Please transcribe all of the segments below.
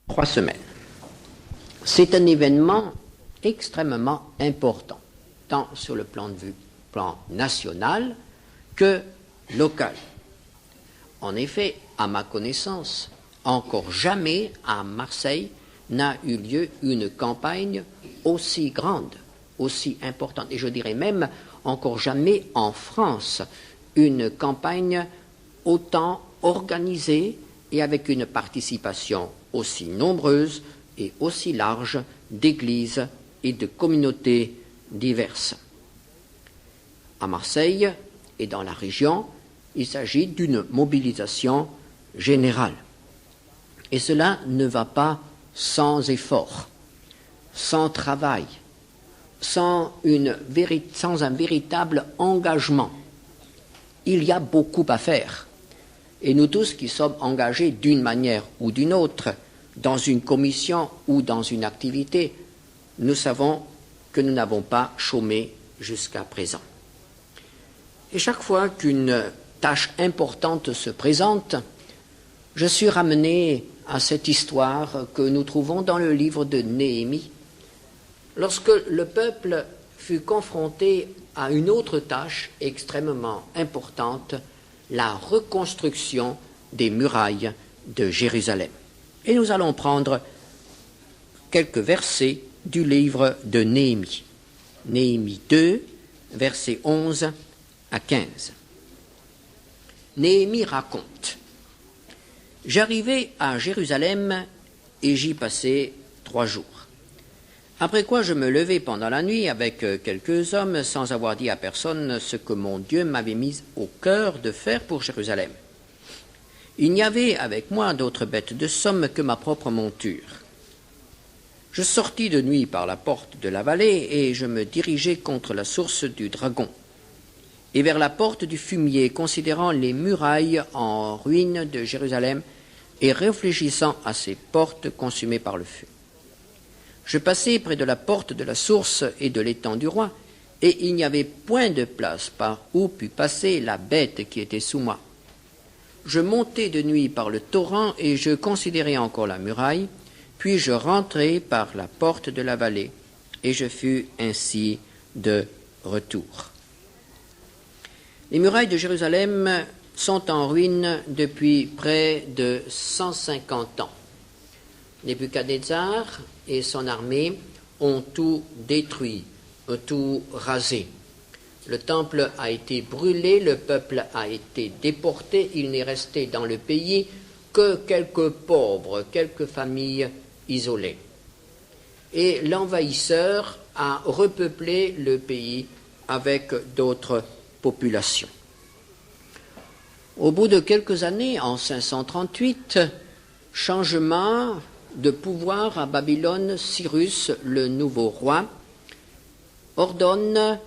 3 semaines. C'est un événement extrêmement important, tant sur le plan national que local. En effet, à ma connaissance, encore jamais à Marseille n'a eu lieu une campagne aussi grande, aussi importante, et je dirais même encore jamais en France, une campagne autant organisée et avec une participation aussi nombreuse et aussi large d'églises et de communautés diverses. À Marseille et dans la région, il s'agit d'une mobilisation générale. Et cela ne va pas sans effort, sans travail, sans un véritable engagement. Il y a beaucoup à faire. Et nous tous qui sommes engagés d'une manière ou d'une autre, dans une commission ou dans une activité, nous savons que nous n'avons pas chômé jusqu'à présent. Et chaque fois qu'une tâche importante se présente, je suis ramené à cette histoire que nous trouvons dans le livre de Néhémie, lorsque le peuple fut confronté à une autre tâche extrêmement importante, la reconstruction des murailles de Jérusalem. Et nous allons prendre quelques versets du livre de Néhémie. Néhémie 2, versets 11 à 15. Néhémie raconte: J'arrivai à Jérusalem et j'y passai 3 jours. Après quoi je me levai pendant la nuit avec quelques hommes sans avoir dit à personne ce que mon Dieu m'avait mis au cœur de faire pour Jérusalem. Il n'y avait avec moi d'autres bêtes de somme que ma propre monture. Je sortis de nuit par la porte de la vallée et je me dirigeai contre la source du Dragon et vers la porte du fumier, considérant les murailles en ruine de Jérusalem et réfléchissant à ces portes consumées par le feu. Je passai près de la porte de la source et de l'étang du roi, et il n'y avait point de place par où pût passer la bête qui était sous moi. Je montai de nuit par le torrent et je considérai encore la muraille, puis je rentrai par la porte de la vallée, et je fus ainsi de retour. Les murailles de Jérusalem sont en ruine depuis près de 150 ans. Nebuchadnezzar et son armée ont tout détruit, tout rasé. Le temple a été brûlé, le peuple a été déporté, il n'est resté dans le pays que quelques pauvres, quelques familles isolées. Et l'envahisseur a repeuplé le pays avec d'autres populations. Au bout de quelques années, en 538, changement de pouvoir à Babylone, Cyrus, le nouveau roi, ordonne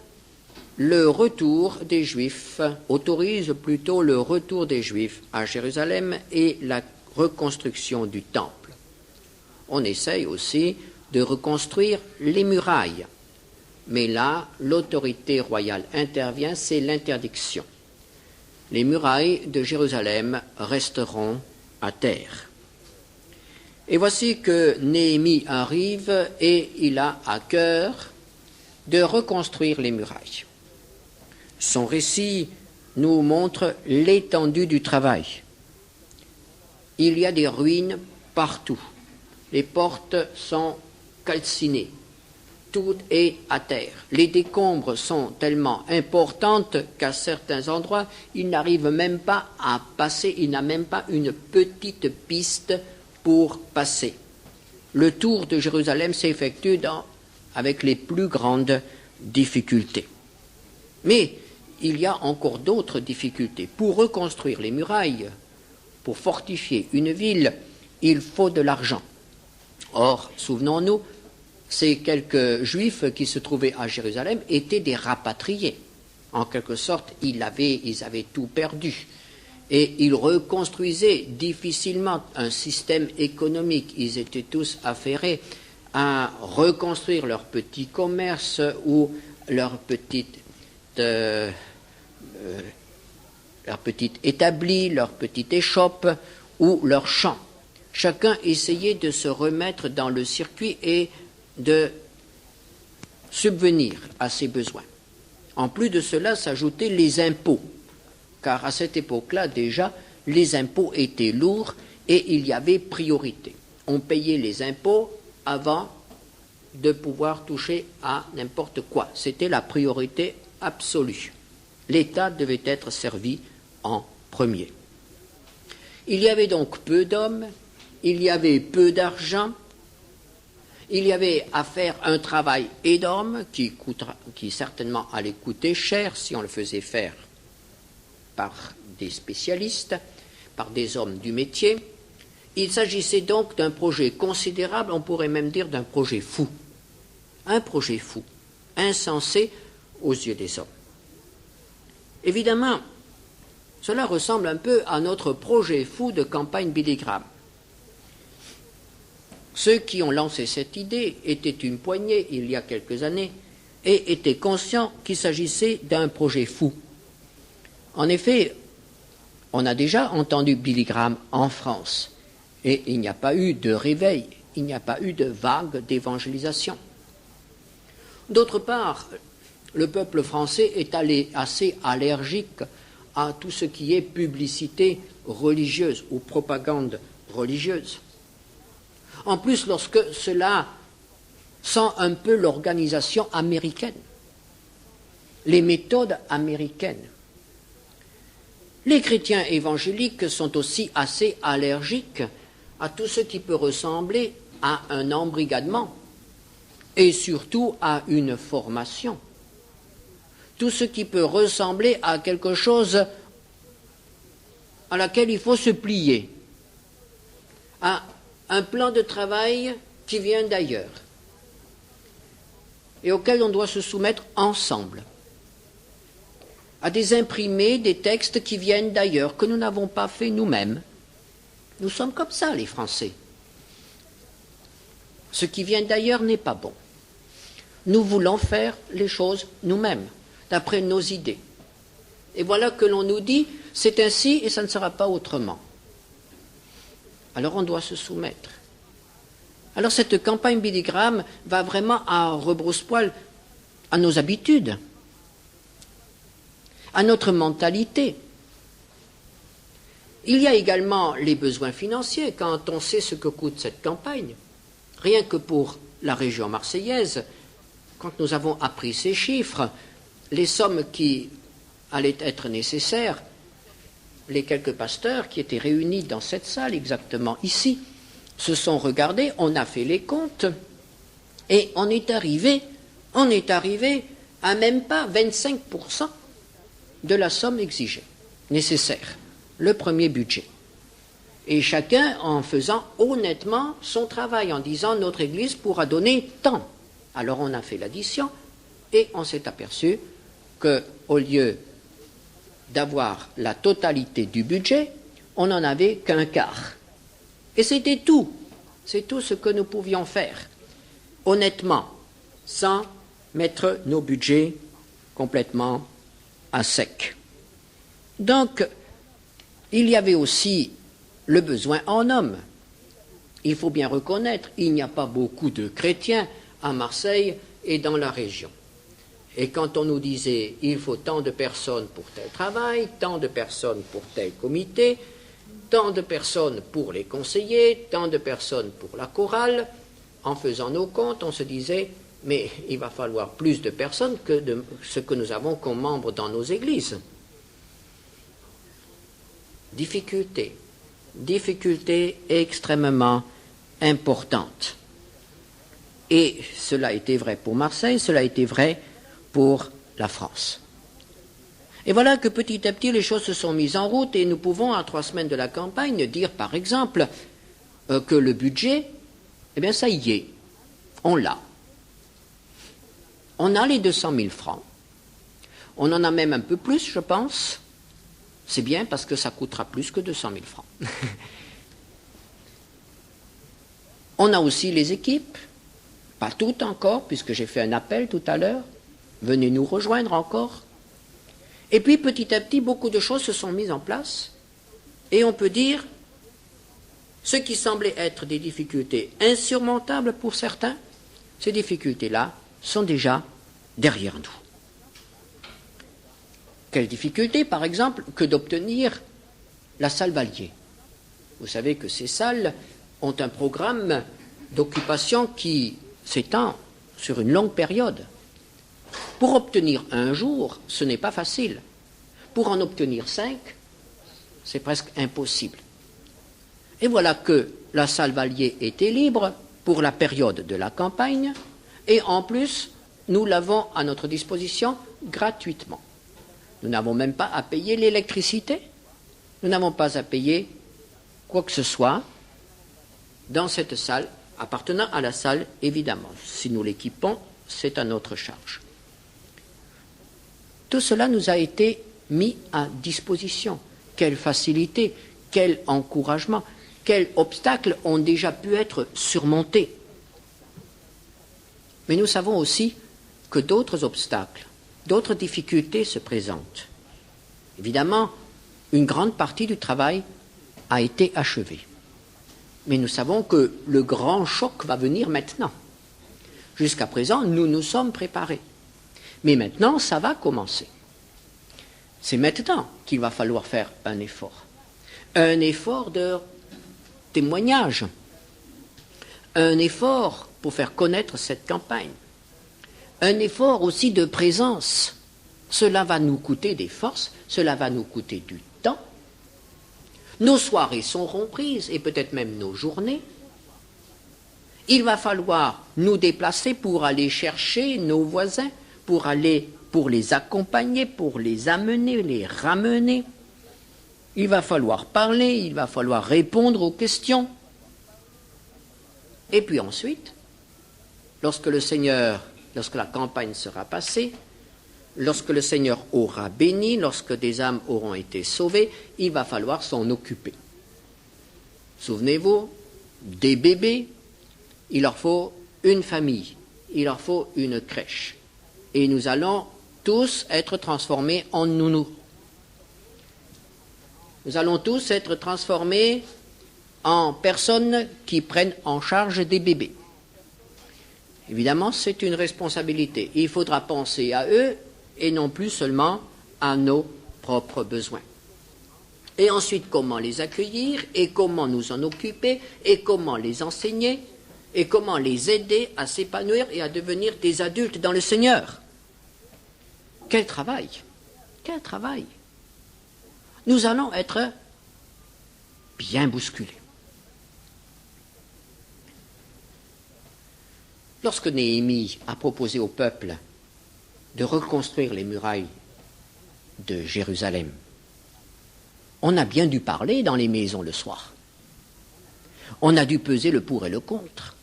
le retour des Juifs, autorise plutôt le retour des Juifs à Jérusalem et la reconstruction du temple. On essaye aussi de reconstruire les murailles, mais là, l'autorité royale intervient, c'est l'interdiction. Les murailles de Jérusalem resteront à terre. Et voici que Néhémie arrive et il a à cœur de reconstruire les murailles. Son récit nous montre l'étendue du travail. Il y a des ruines partout. Les portes sont calcinées. Tout est à terre. Les décombres sont tellement importantes qu'à certains endroits, il n'arrive même pas à passer, il n'a même pas une petite piste pour passer. Le tour de Jérusalem s'effectue avec les plus grandes difficultés. Mais il y a encore d'autres difficultés. Pour reconstruire les murailles, pour fortifier une ville, il faut de l'argent. Or, souvenons-nous, ces quelques Juifs qui se trouvaient à Jérusalem étaient des rapatriés. En quelque sorte, ils avaient tout perdu. Et ils reconstruisaient difficilement un système économique. Ils étaient tous affairés à reconstruire leur petit commerce ou leur petite établi, leur petite échoppe ou leur champ. chacun essayait de se remettre dans le circuit et de subvenir à ses besoins. En plus de cela s'ajoutaient les impôts, car à cette époque-là déjà, les impôts étaient lourds et il y avait priorité. On payait les impôts avant de pouvoir toucher à n'importe quoi. C'était la priorité absolue. L'État devait être servi en premier. Il y avait donc peu d'hommes, il y avait peu d'argent, il y avait à faire un travail énorme qui certainement allait coûter cher si on le faisait faire par des spécialistes, par des hommes du métier. Il s'agissait donc d'un projet considérable, on pourrait même dire d'un projet fou. Un projet fou, insensé aux yeux des hommes. Évidemment, cela ressemble un peu à notre projet fou de campagne Billy Graham. Ceux qui ont lancé cette idée étaient une poignée il y a quelques années et étaient conscients qu'il s'agissait d'un projet fou. En effet, on a déjà entendu Billy Graham en France et il n'y a pas eu de réveil, il n'y a pas eu de vague d'évangélisation. D'autre part, le peuple français est assez allergique à tout ce qui est publicité religieuse ou propagande religieuse. En plus, lorsque cela sent un peu l'organisation américaine, les méthodes américaines. Les chrétiens évangéliques sont aussi assez allergiques à tout ce qui peut ressembler à un embrigadement et surtout à une formation. Tout ce qui peut ressembler à quelque chose à laquelle il faut se plier, à un plan de travail qui vient d'ailleurs et auquel on doit se soumettre ensemble, à des imprimés, des textes qui viennent d'ailleurs, que nous n'avons pas fait nous-mêmes. Nous sommes comme ça, les Français. Ce qui vient d'ailleurs n'est pas bon. Nous voulons faire les choses nous-mêmes, d'après nos idées. Et voilà que l'on nous dit, c'est ainsi et ça ne sera pas autrement. Alors on doit se soumettre. Alors cette campagne Billy Graham va vraiment à rebrousse-poil à nos habitudes, à notre mentalité. Il y a également les besoins financiers quand on sait ce que coûte cette campagne. Rien que pour la région marseillaise, quand nous avons appris ces chiffres, les sommes qui allaient être nécessaires, les quelques pasteurs qui étaient réunis dans cette salle, exactement ici, se sont regardés, on a fait les comptes, et on est arrivé à même pas 25% de la somme exigée, nécessaire, le premier budget. Et chacun en faisant honnêtement son travail, en disant notre Église pourra donner tant. Alors on a fait l'addition, et on s'est aperçu qu'au lieu d'avoir la totalité du budget, on n'en avait qu'un quart. Et c'était tout. C'est tout ce que nous pouvions faire, honnêtement, sans mettre nos budgets complètement à sec. Donc, il y avait aussi le besoin en hommes. Il faut bien reconnaître, il n'y a pas beaucoup de chrétiens à Marseille et dans la région. Et quand on nous disait il faut tant de personnes pour tel travail, tant de personnes pour tel comité, tant de personnes pour les conseillers, tant de personnes pour la chorale, en faisant nos comptes, on se disait mais il va falloir plus de personnes que de ce que nous avons comme membres dans nos églises. Difficulté extrêmement importante. Et cela était vrai pour Marseille, cela était vrai pour la France. Et voilà que petit à petit les choses se sont mises en route et nous pouvons, à 3 semaines de la campagne, dire par exemple que le budget, eh bien ça y est, on l'a. On a les 200 000 francs. On en a même un peu plus, je pense. C'est bien parce que ça coûtera plus que 200 000 francs. On a aussi les équipes, pas toutes encore, puisque j'ai fait un appel tout à l'heure. Venez nous rejoindre encore. Et puis petit à petit, beaucoup de choses se sont mises en place. Et on peut dire, ce qui semblait être des difficultés insurmontables pour certains, ces difficultés-là sont déjà derrière nous. Quelle difficulté, par exemple, que d'obtenir la salle Vallier? Vous savez que ces salles ont un programme d'occupation qui s'étend sur une longue période. Pour obtenir un jour, ce n'est pas facile. Pour en obtenir 5, c'est presque impossible. Et voilà que la salle Vallier était libre pour la période de la campagne, et en plus, nous l'avons à notre disposition gratuitement. Nous n'avons même pas à payer l'électricité, nous n'avons pas à payer quoi que ce soit dans cette salle, appartenant à la salle, évidemment. Si nous l'équipons, c'est à notre charge. Tout cela nous a été mis à disposition. Quelle facilité, quel encouragement, quels obstacles ont déjà pu être surmontés. Mais nous savons aussi que d'autres obstacles, d'autres difficultés se présentent. Évidemment, une grande partie du travail a été achevée. Mais nous savons que le grand choc va venir maintenant. Jusqu'à présent, nous nous sommes préparés. Mais maintenant, ça va commencer. C'est maintenant qu'il va falloir faire un effort. Un effort de témoignage. Un effort pour faire connaître cette campagne. Un effort aussi de présence. Cela va nous coûter des forces, cela va nous coûter du temps. Nos soirées seront prises, et peut-être même nos journées. Il va falloir nous déplacer pour aller chercher nos voisins, pour les accompagner, pour les amener, les ramener. Il va falloir parler, il va falloir répondre aux questions. Et puis ensuite, lorsque la campagne sera passée, lorsque le Seigneur aura béni, lorsque des âmes auront été sauvées, il va falloir s'en occuper. Souvenez-vous, des bébés, il leur faut une famille, il leur faut une crèche. Et nous allons tous être transformés en nounous. Nous allons tous être transformés en personnes qui prennent en charge des bébés. Évidemment, c'est une responsabilité. Il faudra penser à eux et non plus seulement à nos propres besoins. Et ensuite, comment les accueillir et comment nous en occuper et comment les enseigner et comment les aider à s'épanouir et à devenir des adultes dans le Seigneur. Quel travail! Quel travail! Nous allons être bien bousculés. Lorsque Néhémie a proposé au peuple de reconstruire les murailles de Jérusalem, on a bien dû parler dans les maisons le soir. On a dû peser le pour et le contre.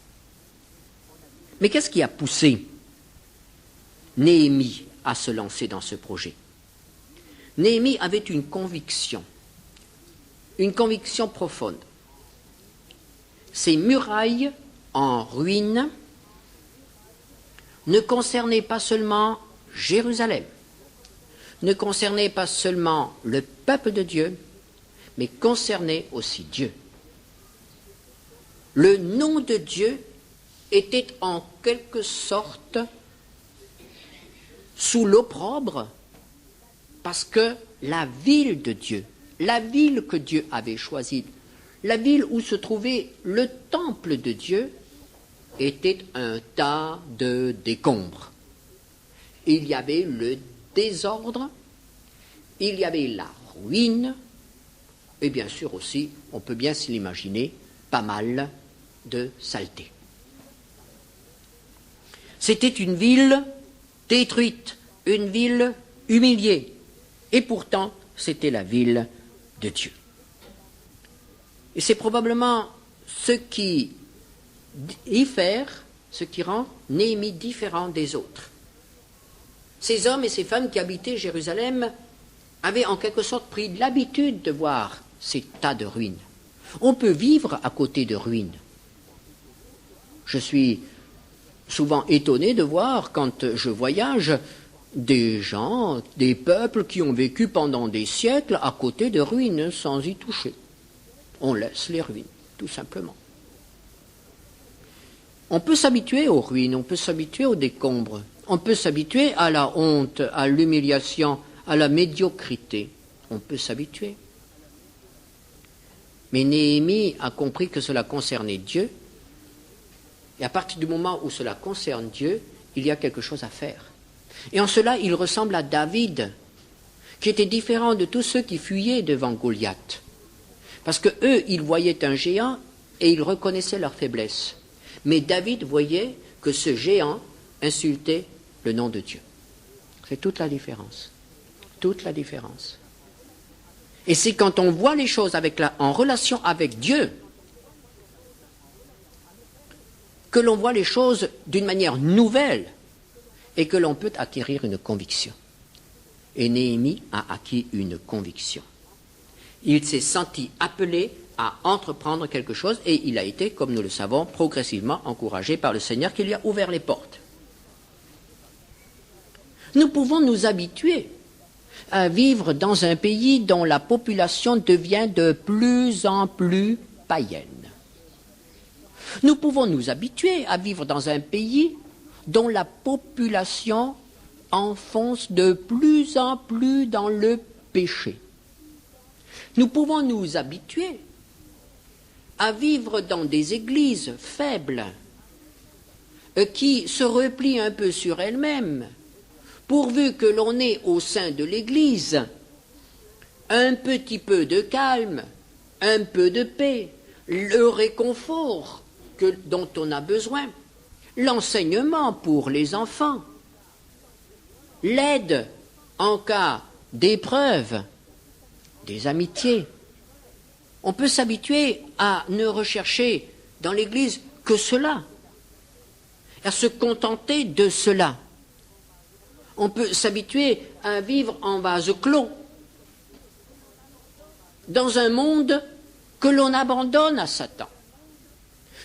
Mais qu'est-ce qui a poussé Néhémie à se lancer dans ce projet? Néhémie avait une conviction profonde. Ces murailles en ruine ne concernaient pas seulement Jérusalem, ne concernaient pas seulement le peuple de Dieu, mais concernaient aussi Dieu. Le nom de Dieu était en quelque sorte sous l'opprobre parce que la ville de Dieu, la ville que Dieu avait choisie, la ville où se trouvait le temple de Dieu, était un tas de décombres. Il y avait le désordre, il y avait la ruine, et bien sûr aussi, on peut bien se l'imaginer, pas mal de saleté. C'était une ville détruite, une ville humiliée, et pourtant c'était la ville de Dieu. Et c'est probablement ce qui diffère, ce qui rend Néhémie différent des autres. Ces hommes et ces femmes qui habitaient Jérusalem avaient en quelque sorte pris l'habitude de voir ces tas de ruines. On peut vivre à côté de ruines. Je suis souvent étonné de voir, quand je voyage, des gens, des peuples qui ont vécu pendant des siècles à côté de ruines sans y toucher. On laisse les ruines, tout simplement. On peut s'habituer aux ruines, on peut s'habituer aux décombres, on peut s'habituer à la honte, à l'humiliation, à la médiocrité. On peut s'habituer. Mais Néhémie a compris que cela concernait Dieu, et à partir du moment où cela concerne Dieu, il y a quelque chose à faire. Et en cela, il ressemble à David, qui était différent de tous ceux qui fuyaient devant Goliath. Parce que eux, ils voyaient un géant et ils reconnaissaient leur faiblesse. Mais David voyait que ce géant insultait le nom de Dieu. C'est toute la différence. Toute la différence. Et c'est quand on voit les choses en relation avec Dieu que l'on voit les choses d'une manière nouvelle et que l'on peut acquérir une conviction. Et Néhémie a acquis une conviction. Il s'est senti appelé à entreprendre quelque chose et il a été, comme nous le savons, progressivement encouragé par le Seigneur qui lui a ouvert les portes. Nous pouvons nous habituer à vivre dans un pays dont la population devient de plus en plus païenne. Nous pouvons nous habituer à vivre dans un pays dont la population enfonce de plus en plus dans le péché. Nous pouvons nous habituer à vivre dans des églises faibles qui se replient un peu sur elles-mêmes, pourvu que l'on ait au sein de l'Église un petit peu de calme, un peu de paix, le réconfort dont on a besoin, l'enseignement pour les enfants, l'aide en cas d'épreuve, des amitiés. On peut s'habituer à ne rechercher dans l'Église que cela, à se contenter de cela. On peut s'habituer à vivre en vase clos, dans un monde que l'on abandonne à Satan,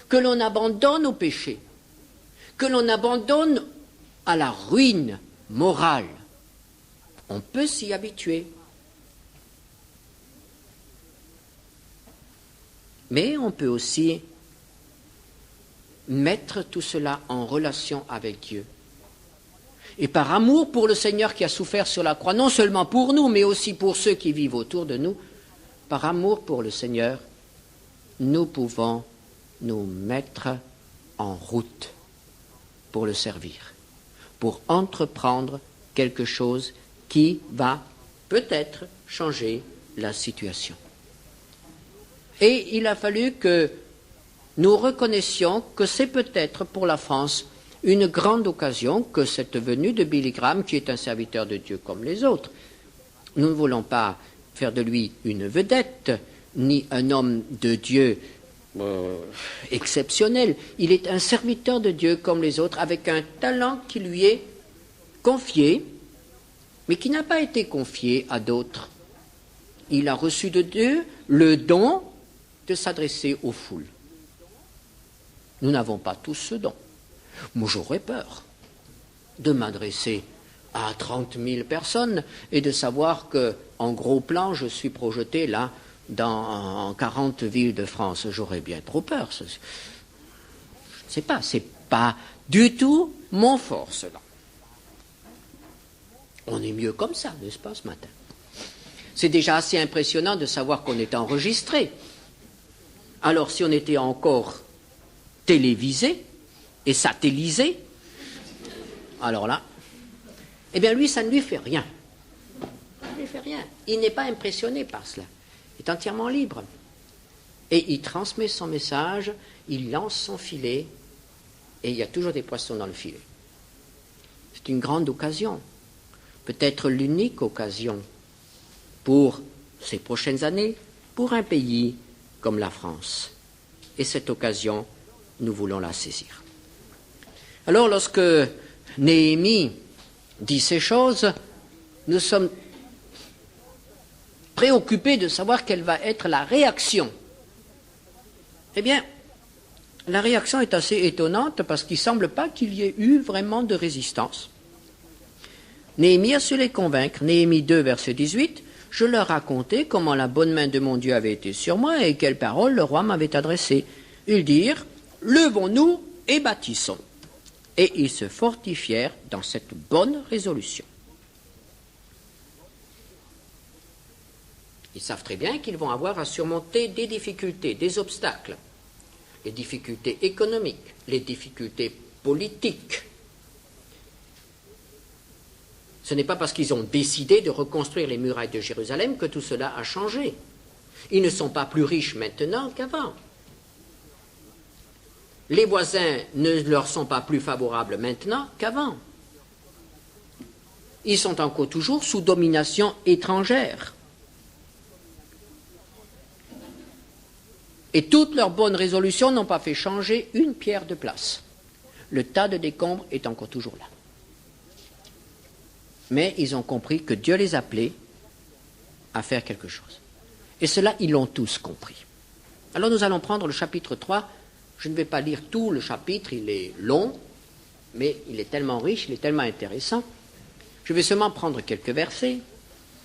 que l'on abandonne au péché, que l'on abandonne à la ruine morale. On peut s'y habituer. Mais on peut aussi mettre tout cela en relation avec Dieu. Et par amour pour le Seigneur qui a souffert sur la croix, non seulement pour nous, mais aussi pour ceux qui vivent autour de nous, par amour pour le Seigneur, nous pouvons nous mettre en route pour le servir, pour entreprendre quelque chose qui va peut-être changer la situation. Et il a fallu que nous reconnaissions que c'est peut-être pour la France une grande occasion que cette venue de Billy Graham, qui est un serviteur de Dieu comme les autres. Nous ne voulons pas faire de lui une vedette, ni un homme de Dieu exceptionnel. Il est un serviteur de Dieu comme les autres, avec un talent qui lui est confié, mais qui n'a pas été confié à d'autres. Il a reçu de Dieu le don de s'adresser aux foules. Nous n'avons pas tous ce don. Moi, j'aurais peur de m'adresser à 30 000 personnes et de savoir qu'en gros plan, je suis projeté là dans 40 villes de France. J'aurais bien trop peur. Je ne sais pas, c'est pas du tout mon fort, cela. On est mieux comme ça, n'est-ce pas, ce matin? C'est déjà assez impressionnant de savoir qu'on est enregistré. Alors, si on était encore télévisé et satellisé, alors là, eh bien lui, ça ne lui fait rien. Ça ne lui fait rien. Il n'est pas impressionné par cela. Il est entièrement libre. Et il transmet son message, il lance son filet, et il y a toujours des poissons dans le filet. C'est une grande occasion, peut-être l'unique occasion pour ces prochaines années, pour un pays comme la France. Et cette occasion, nous voulons la saisir. Alors, lorsque Néhémie dit ces choses, nous sommes préoccupés de savoir quelle va être la réaction. Eh bien, la réaction est assez étonnante parce qu'il ne semble pas qu'il y ait eu vraiment de résistance. Néhémie a su les convaincre. Néhémie 2, verset 18, je leur racontai comment la bonne main de mon Dieu avait été sur moi et quelles paroles le roi m'avait adressées. Ils dirent, levons-nous et bâtissons. Et ils se fortifièrent dans cette bonne résolution. Ils savent très bien qu'ils vont avoir à surmonter des difficultés, des obstacles, les difficultés économiques, les difficultés politiques. Ce n'est pas parce qu'ils ont décidé de reconstruire les murailles de Jérusalem que tout cela a changé. Ils ne sont pas plus riches maintenant qu'avant. Les voisins ne leur sont pas plus favorables maintenant qu'avant. Ils sont encore toujours sous domination étrangère. Et toutes leurs bonnes résolutions n'ont pas fait changer une pierre de place. Le tas de décombres est encore toujours là. Mais ils ont compris que Dieu les appelait à faire quelque chose. Et cela, ils l'ont tous compris. Alors nous allons prendre le chapitre 3. Je ne vais pas lire tout le chapitre, il est long, mais il est tellement riche, il est tellement intéressant. Je vais seulement prendre quelques versets.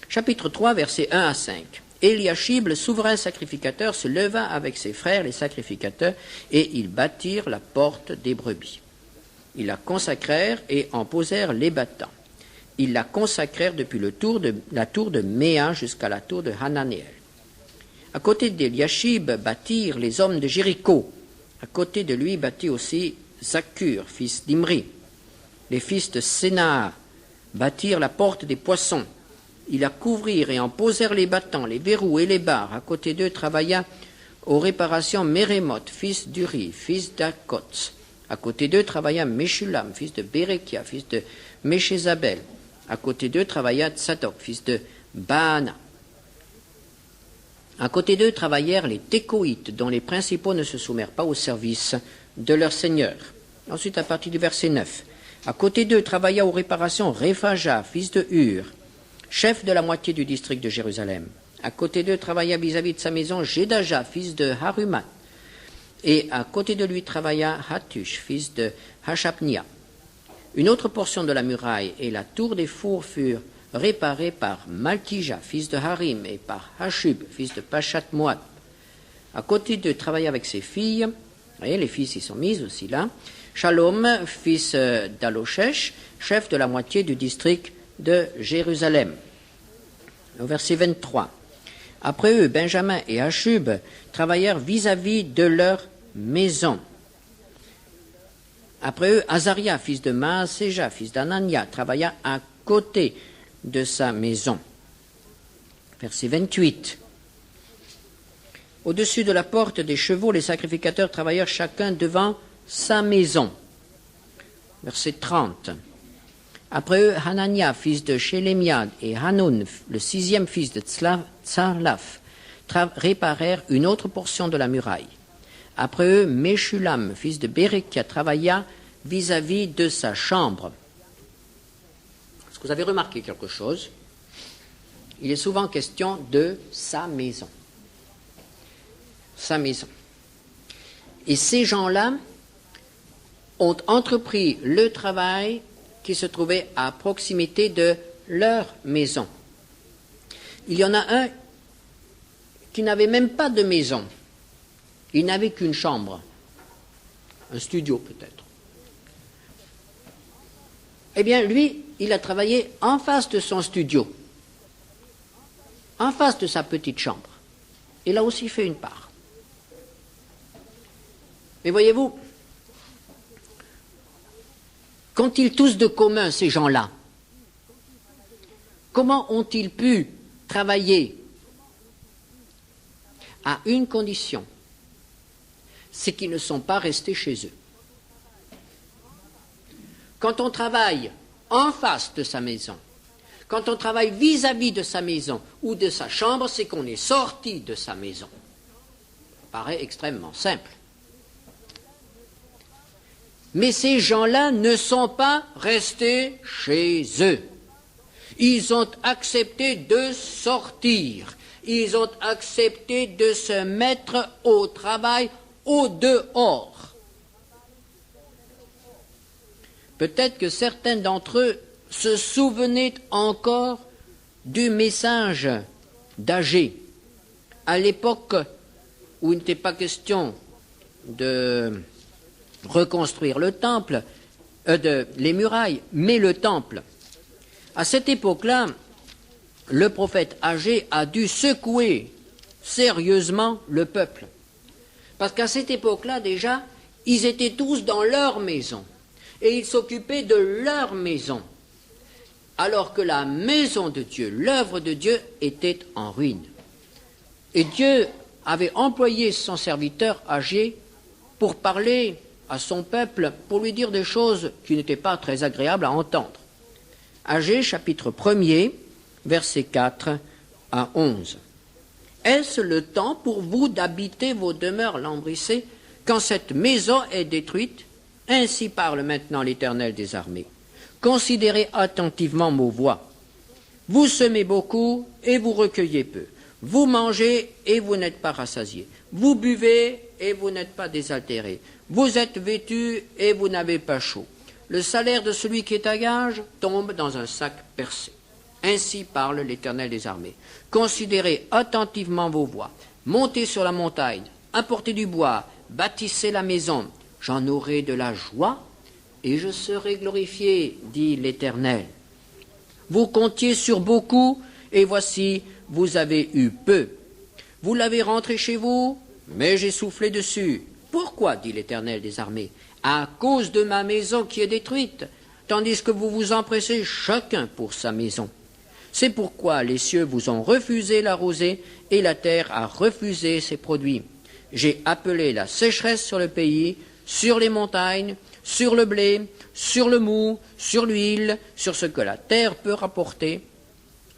Chapitre 3, versets 1 à 5. Eliashib, le souverain sacrificateur, se leva avec ses frères, les sacrificateurs, et ils bâtirent la porte des brebis. Ils la consacrèrent et en posèrent les battants. Ils la consacrèrent depuis la tour de Méa jusqu'à la tour de Hananéel. À côté d'Eliashib bâtirent les hommes de Jéricho. À côté de lui bâtit aussi Zaccur, fils d'Imri. Les fils de Sénaa bâtirent la porte des poissons. Ils la couvrirent et en posèrent les battants, les verrous et les barres. À côté d'eux travailla aux réparations Mérémoth, fils d'Uri, fils d'Akots. À côté d'eux travailla Meshulam, fils de Bérekia, fils de Méchézabel. À côté d'eux travailla Tsadok, fils de Baana. À côté d'eux travaillèrent les Técoïtes, dont les principaux ne se soumirent pas au service de leur seigneur. Ensuite, à partir du verset 9. À côté d'eux travailla aux réparations Réphaja, fils de Hur, chef de la moitié du district de Jérusalem. À côté d'eux travailla vis-à-vis de sa maison Jédaja, fils de Harumat. Et à côté de lui travailla Hatush, fils de Hashapnia. Une autre portion de la muraille et la tour des fours furent réparées par Malkija, fils de Harim, et par Hashub, fils de Pachat Moab. À côté d'eux travailla avec ses filles, et les fils y sont mis aussi là, Shalom, fils d'Aloshesh, chef de la moitié du district de Jérusalem. Au verset 23. Après eux, Benjamin et Hashub travaillèrent vis-à-vis de leur maison. Après eux, Azaria, fils de Maaséja, fils d'Anania, travailla à côté de sa maison. Verset 28. Au-dessus de la porte des chevaux, les sacrificateurs travaillèrent chacun devant sa maison. Verset 30. Après eux, Hanania, fils de Shélémiad, et Hanoun, le 6e fils de Tsarlaf, réparèrent une autre portion de la muraille. Après eux, Meshulam, fils de Bérekia, travailla vis-à-vis de sa chambre. Est-ce que vous avez remarqué quelque chose? Il est souvent question de sa maison. Sa maison. Et ces gens-là ont entrepris le travail qui se trouvait à proximité de leur maison. Il y en a un qui n'avait même pas de maison. Il n'avait qu'une chambre, un studio peut-être. Eh bien, lui, il a travaillé en face de son studio, en face de sa petite chambre. Il a aussi fait une part. Mais voyez-vous, qu'ont-ils tous de commun, ces gens-là? Comment ont-ils pu travailler à une condition? C'est qu'ils ne sont pas restés chez eux. Quand on travaille en face de sa maison, quand on travaille vis-à-vis de sa maison ou de sa chambre, c'est qu'on est sorti de sa maison. Ça paraît extrêmement simple. Mais ces gens-là ne sont pas restés chez eux. Ils ont accepté de sortir. Ils ont accepté de se mettre au travail au dehors. Peut-être que certains d'entre eux se souvenaient encore du message d'Agé, à l'époque où il n'était pas question de reconstruire le temple, les murailles, mais le temple. À cette époque-là, le prophète Agé a dû secouer sérieusement le peuple. Parce qu'à cette époque-là, déjà, ils étaient tous dans leur maison. Et ils s'occupaient de leur maison. Alors que la maison de Dieu, l'œuvre de Dieu, était en ruine. Et Dieu avait employé son serviteur Agé pour parler à son peuple, pour lui dire des choses qui n'étaient pas très agréables à entendre. Agé, chapitre 1er, versets 4 à 11. Est-ce le temps pour vous d'habiter vos demeures lambrissées quand cette maison est détruite? Ainsi parle maintenant l'Éternel des armées. Considérez attentivement mes voix. Vous semez beaucoup et vous recueillez peu. Vous mangez et vous n'êtes pas rassasiés. Vous buvez et vous n'êtes pas désaltérés. Vous êtes vêtus et vous n'avez pas chaud. Le salaire de celui qui est à gage tombe dans un sac percé. Ainsi parle l'Éternel des armées. Considérez attentivement vos voies. Montez sur la montagne, apportez du bois, bâtissez la maison. J'en aurai de la joie et je serai glorifié, dit l'Éternel. Vous comptiez sur beaucoup et voici, vous avez eu peu. Vous l'avez rentré chez vous, mais j'ai soufflé dessus. Pourquoi, dit l'Éternel des armées? À cause de ma maison qui est détruite, tandis que vous vous empressez chacun pour sa maison. C'est pourquoi les cieux vous ont refusé la rosée et la terre a refusé ses produits. J'ai appelé la sécheresse sur le pays, sur les montagnes, sur le blé, sur le mou, sur l'huile, sur ce que la terre peut rapporter,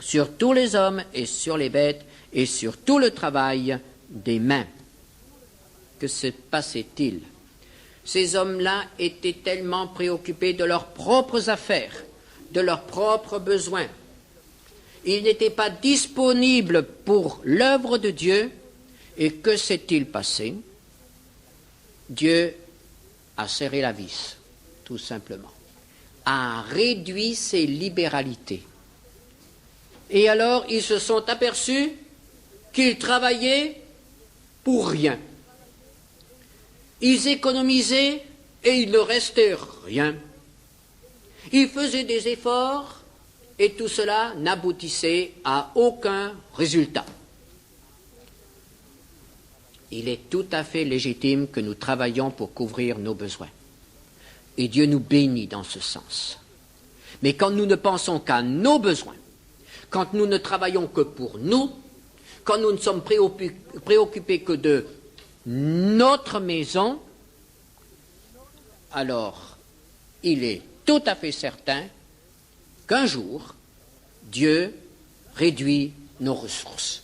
sur tous les hommes et sur les bêtes et sur tout le travail des mains. Que se passait-il? Ces hommes-là étaient tellement préoccupés de leurs propres affaires, de leurs propres besoins. Ils n'étaient pas disponibles pour l'œuvre de Dieu. Et que s'est-il passé? Dieu a serré la vis, tout simplement, a réduit ses libéralités. Et alors, ils se sont aperçus qu'ils travaillaient pour rien. Ils économisaient et il ne restait rien. Ils faisaient des efforts et tout cela n'aboutissait à aucun résultat. Il est tout à fait légitime que nous travaillions pour couvrir nos besoins. Et Dieu nous bénit dans ce sens. Mais quand nous ne pensons qu'à nos besoins, quand nous ne travaillons que pour nous, quand nous ne sommes préoccupés que de notre maison, alors il est tout à fait certain qu'un jour, Dieu réduit nos ressources.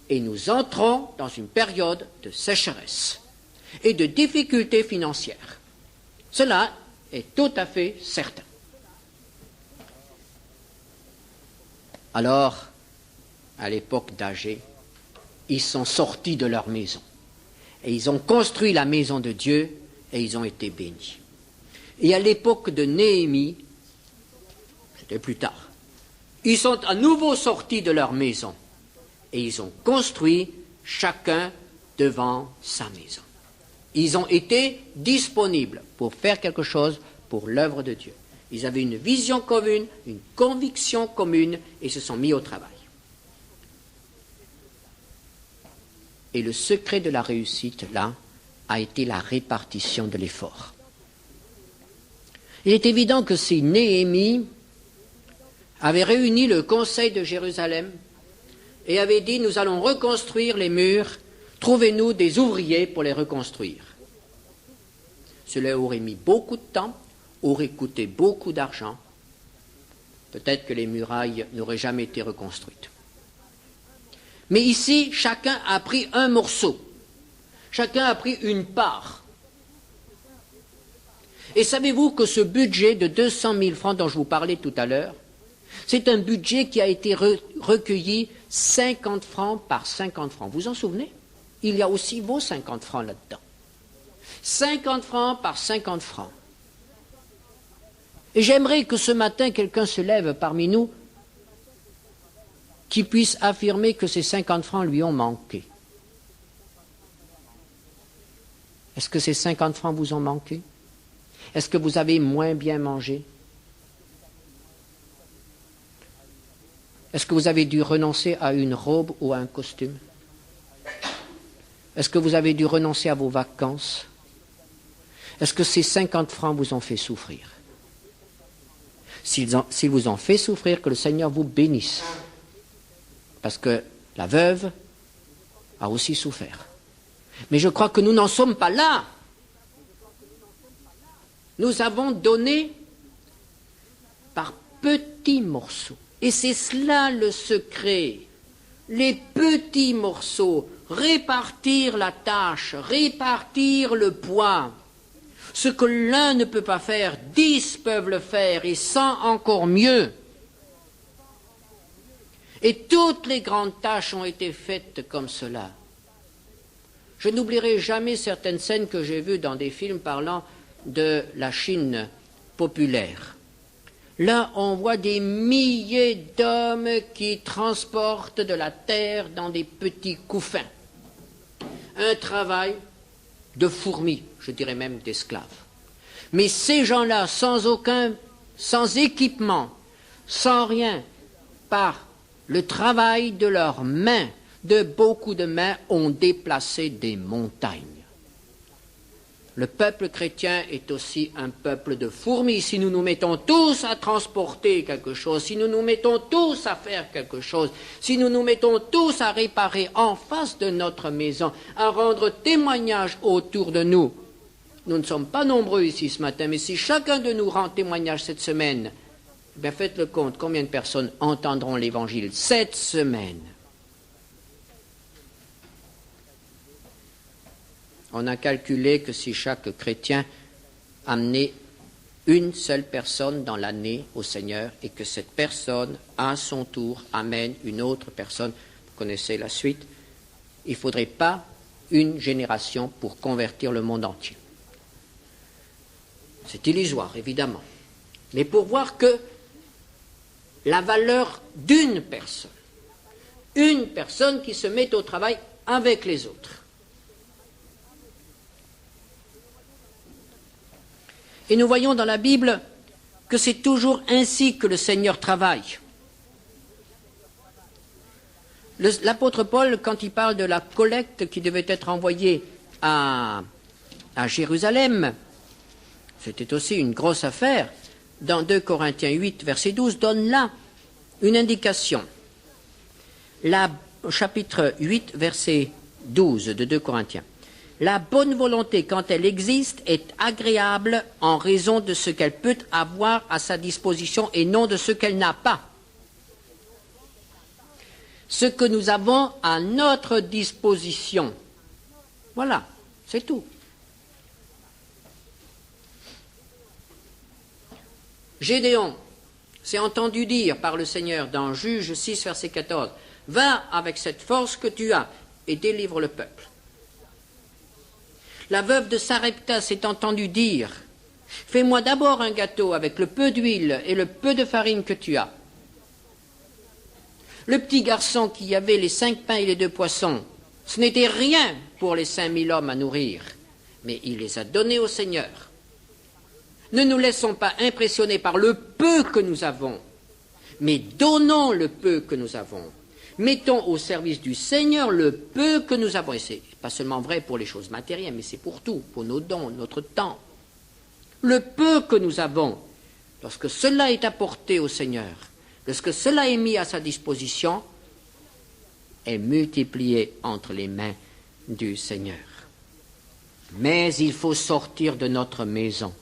Et nous entrons dans une période de sécheresse et de difficultés financières. Cela est tout à fait certain. Alors, à l'époque d'Agé, ils sont sortis de leur maison et ils ont construit la maison de Dieu et ils ont été bénis. Et à l'époque de Néhémie, c'était plus tard, ils sont à nouveau sortis de leur maison et ils ont construit chacun devant sa maison. Ils ont été disponibles pour faire quelque chose pour l'œuvre de Dieu. Ils avaient une vision commune, une conviction commune et se sont mis au travail. Et le secret de la réussite, là, a été la répartition de l'effort. Il est évident que si Néhémie avait réuni le conseil de Jérusalem et avait dit « Nous allons reconstruire les murs, trouvez-nous des ouvriers pour les reconstruire ». Cela aurait mis beaucoup de temps, aurait coûté beaucoup d'argent. Peut-être que les murailles n'auraient jamais été reconstruites. Mais ici, chacun a pris un morceau. Chacun a pris une part. Et savez-vous que ce budget de 200 000 francs dont je vous parlais tout à l'heure, c'est un budget qui a été recueilli 50 francs par 50 francs. Vous vous en souvenez? Il y a aussi vos 50 francs là-dedans. 50 francs par 50 francs. Et j'aimerais que ce matin, quelqu'un se lève parmi nous qui puisse affirmer que ces 50 francs lui ont manqué. Est-ce que ces 50 francs vous ont manqué? Est-ce que vous avez moins bien mangé? Est-ce que vous avez dû renoncer à une robe ou à un costume? Est-ce que vous avez dû renoncer à vos vacances? Est-ce que ces 50 francs vous ont fait souffrir? S'ils vous ont fait souffrir, que le Seigneur vous bénisse. Parce que la veuve a aussi souffert. Mais je crois que nous n'en sommes pas là. Nous avons donné par petits morceaux. Et c'est cela le secret. Les petits morceaux, répartir la tâche, répartir le poids. Ce que l'un ne peut pas faire, 10 peuvent le faire, et 100 encore mieux. Et toutes les grandes tâches ont été faites comme cela. Je n'oublierai jamais certaines scènes que j'ai vues dans des films parlant de la Chine populaire. Là, on voit des milliers d'hommes qui transportent de la terre dans des petits couffins. Un travail de fourmis, je dirais même d'esclaves. Mais ces gens-là, sans équipement, sans rien, par le travail de leurs mains, de beaucoup de mains, ont déplacé des montagnes. Le peuple chrétien est aussi un peuple de fourmis. Si nous nous mettons tous à transporter quelque chose, si nous nous mettons tous à faire quelque chose, si nous nous mettons tous à réparer en face de notre maison, à rendre témoignage autour de nous, nous ne sommes pas nombreux ici ce matin, mais si chacun de nous rend témoignage cette semaine, bien faites le compte, combien de personnes entendront l'Évangile cette semaine? On a calculé que si chaque chrétien amenait une seule personne dans l'année au Seigneur et que cette personne, à son tour, amène une autre personne, vous connaissez la suite, il ne faudrait pas une génération pour convertir le monde entier. C'est illusoire, évidemment. Mais pour voir que la valeur d'une personne, une personne qui se met au travail avec les autres. Et nous voyons dans la Bible que c'est toujours ainsi que le Seigneur travaille. L'apôtre Paul, quand il parle de la collecte qui devait être envoyée à Jérusalem, c'était aussi une grosse affaire, dans 2 Corinthiens 8, verset 12, donne là une indication. Chapitre 8, verset 12 de 2 Corinthiens. La bonne volonté, quand elle existe, est agréable en raison de ce qu'elle peut avoir à sa disposition et non de ce qu'elle n'a pas. Ce que nous avons à notre disposition. Voilà, c'est tout. Gédéon s'est entendu dire par le Seigneur dans Juge 6, verset 14, « Va avec cette force que tu as et délivre le peuple. » La veuve de Sarepta s'est entendue dire « Fais-moi d'abord un gâteau avec le peu d'huile et le peu de farine que tu as. » Le petit garçon qui avait les 5 pains et les 2 poissons, ce n'était rien pour les 5000 hommes à nourrir, mais il les a donnés au Seigneur. Ne nous laissons pas impressionner par le peu que nous avons, mais donnons le peu que nous avons. Mettons au service du Seigneur le peu que nous avons. Et ce n'est pas seulement vrai pour les choses matérielles, mais c'est pour tout, pour nos dons, notre temps. Le peu que nous avons, lorsque cela est apporté au Seigneur, lorsque cela est mis à sa disposition, est multiplié entre les mains du Seigneur. Mais il faut sortir de notre maison.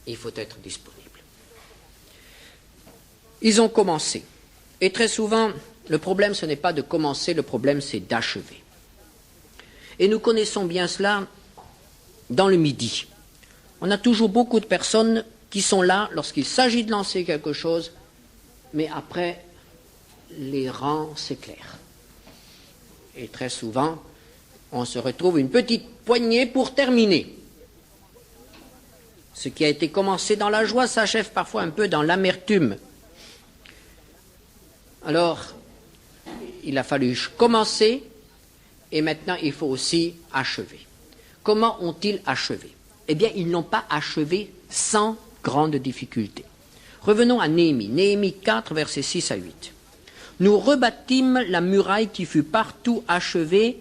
Il faut être disponible. Ils ont commencé. Et très souvent, le problème, ce n'est pas de commencer, le problème, c'est d'achever. Et nous connaissons bien cela dans le Midi. On a toujours beaucoup de personnes qui sont là lorsqu'il s'agit de lancer quelque chose, mais après, les rangs s'éclairent. Et très souvent, on se retrouve une petite poignée pour terminer. Ce qui a été commencé dans la joie s'achève parfois un peu dans l'amertume. Alors, il a fallu commencer et maintenant il faut aussi achever. Comment ont-ils achevé? Eh bien, ils n'ont pas achevé sans grande difficulté. Revenons à Néhémie. Néhémie 4, versets 6 à 8. Nous rebâtîmes la muraille qui fut partout achevée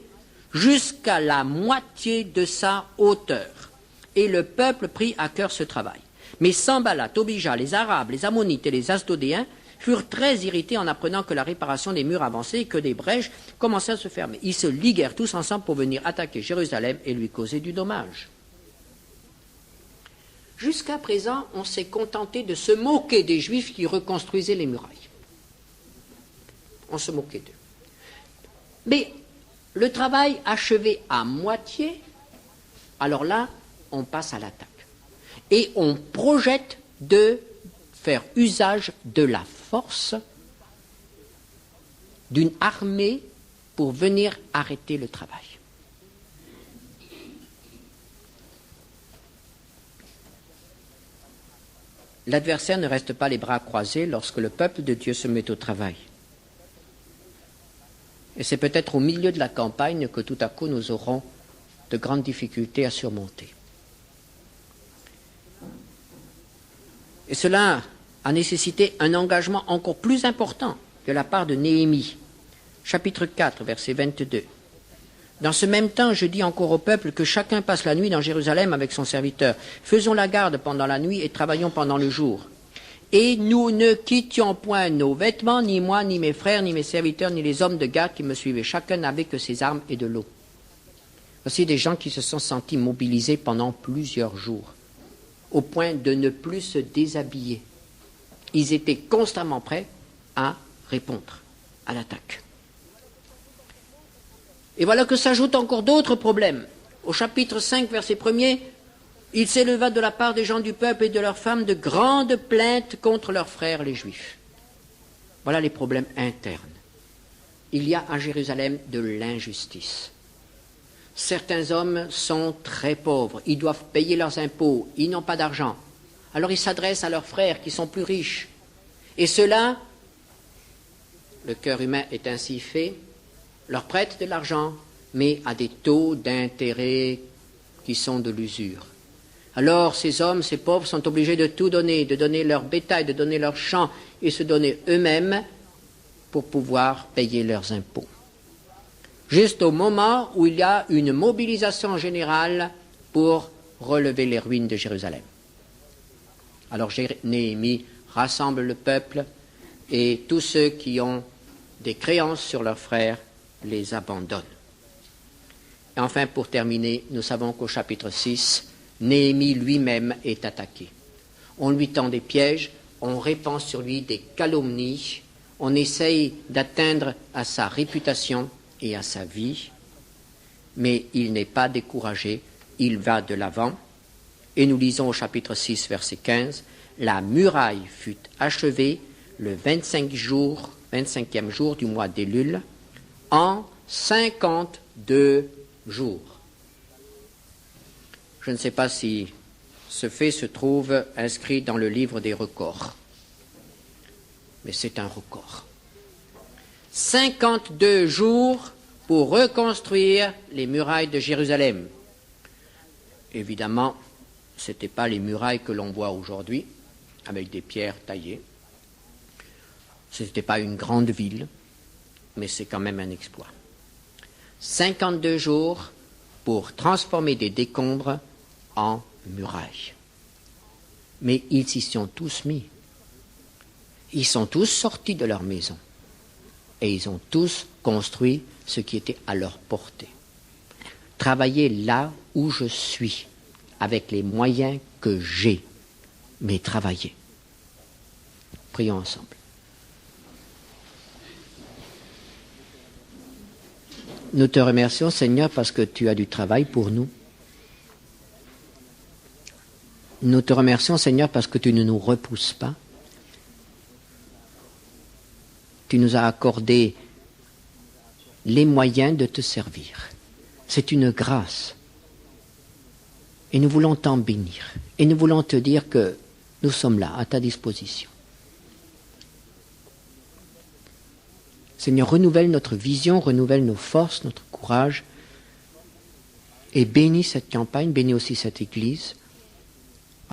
jusqu'à la moitié de sa hauteur. Et le peuple prit à cœur ce travail. Mais Sanballat, Tobija, les Arabes, les Ammonites et les Asdodéens furent très irrités en apprenant que la réparation des murs avançait et que des brèches commençaient à se fermer. Ils se liguèrent tous ensemble pour venir attaquer Jérusalem et lui causer du dommage. Jusqu'à présent, on s'est contenté de se moquer des Juifs qui reconstruisaient les murailles. On se moquait d'eux. Mais le travail achevé à moitié, alors là, on passe à l'attaque. Et on projette de faire usage de la force d'une armée pour venir arrêter le travail. L'adversaire ne reste pas les bras croisés lorsque le peuple de Dieu se met au travail. Et c'est peut-être au milieu de la campagne que tout à coup nous aurons de grandes difficultés à surmonter. Et cela a nécessité un engagement encore plus important de la part de Néhémie. Chapitre 4, verset 22. Dans ce même temps, je dis encore au peuple que chacun passe la nuit dans Jérusalem avec son serviteur. Faisons la garde pendant la nuit et travaillons pendant le jour. Et nous ne quittions point nos vêtements, ni moi, ni mes frères, ni mes serviteurs, ni les hommes de garde qui me suivaient. Chacun n'avait que ses armes et de l'eau. Voici des gens qui se sont sentis mobilisés pendant plusieurs jours, au point de ne plus se déshabiller. Ils étaient constamment prêts à répondre à l'attaque. Et voilà que s'ajoutent encore d'autres problèmes. Au chapitre 5, verset 1er, il s'éleva de la part des gens du peuple et de leurs femmes de grandes plaintes contre leurs frères les Juifs. Voilà les problèmes internes. Il y a à Jérusalem de l'injustice. Certains hommes sont très pauvres, ils doivent payer leurs impôts, ils n'ont pas d'argent. Alors ils s'adressent à leurs frères qui sont plus riches. Et ceux-là, le cœur humain est ainsi fait, leur prêtent de l'argent, mais à des taux d'intérêt qui sont de l'usure. Alors ces hommes, ces pauvres, sont obligés de tout donner, de donner leur bétail, de donner leurs champs et se donner eux-mêmes pour pouvoir payer leurs impôts. Juste au moment où il y a une mobilisation générale pour relever les ruines de Jérusalem. Alors Néhémie rassemble le peuple et tous ceux qui ont des créances sur leurs frères les abandonnent. Et enfin, pour terminer, nous savons qu'au chapitre 6, Néhémie lui-même est attaqué. On lui tend des pièges, on répand sur lui des calomnies, on essaye d'atteindre à sa réputation et à sa vie, mais il n'est pas découragé, il va de l'avant. Et nous lisons au chapitre 6, verset 15, « La muraille fut achevée le 25e jour du mois d'Élul, en 52 jours. » Je ne sais pas si ce fait se trouve inscrit dans le livre des records, mais c'est un record. 52 jours pour reconstruire les murailles de Jérusalem. Évidemment, ce n'étaient pas les murailles que l'on voit aujourd'hui, avec des pierres taillées. Ce n'était pas une grande ville, mais c'est quand même un exploit. 52 jours pour transformer des décombres en murailles. Mais ils s'y sont tous mis. Ils sont tous sortis de leur maison. Et ils ont tous construit ce qui était à leur portée. Travailler là où je suis, avec les moyens que j'ai, mais travailler. Prions ensemble. Nous te remercions, Seigneur, parce que tu as du travail pour nous. Nous te remercions, Seigneur, parce que tu ne nous repousses pas. Tu nous as accordé les moyens de te servir. C'est une grâce. Et nous voulons t'en bénir. Et nous voulons te dire que nous sommes là, à ta disposition. Seigneur, renouvelle notre vision, renouvelle nos forces, notre courage, et bénis cette campagne, bénis aussi cette Église,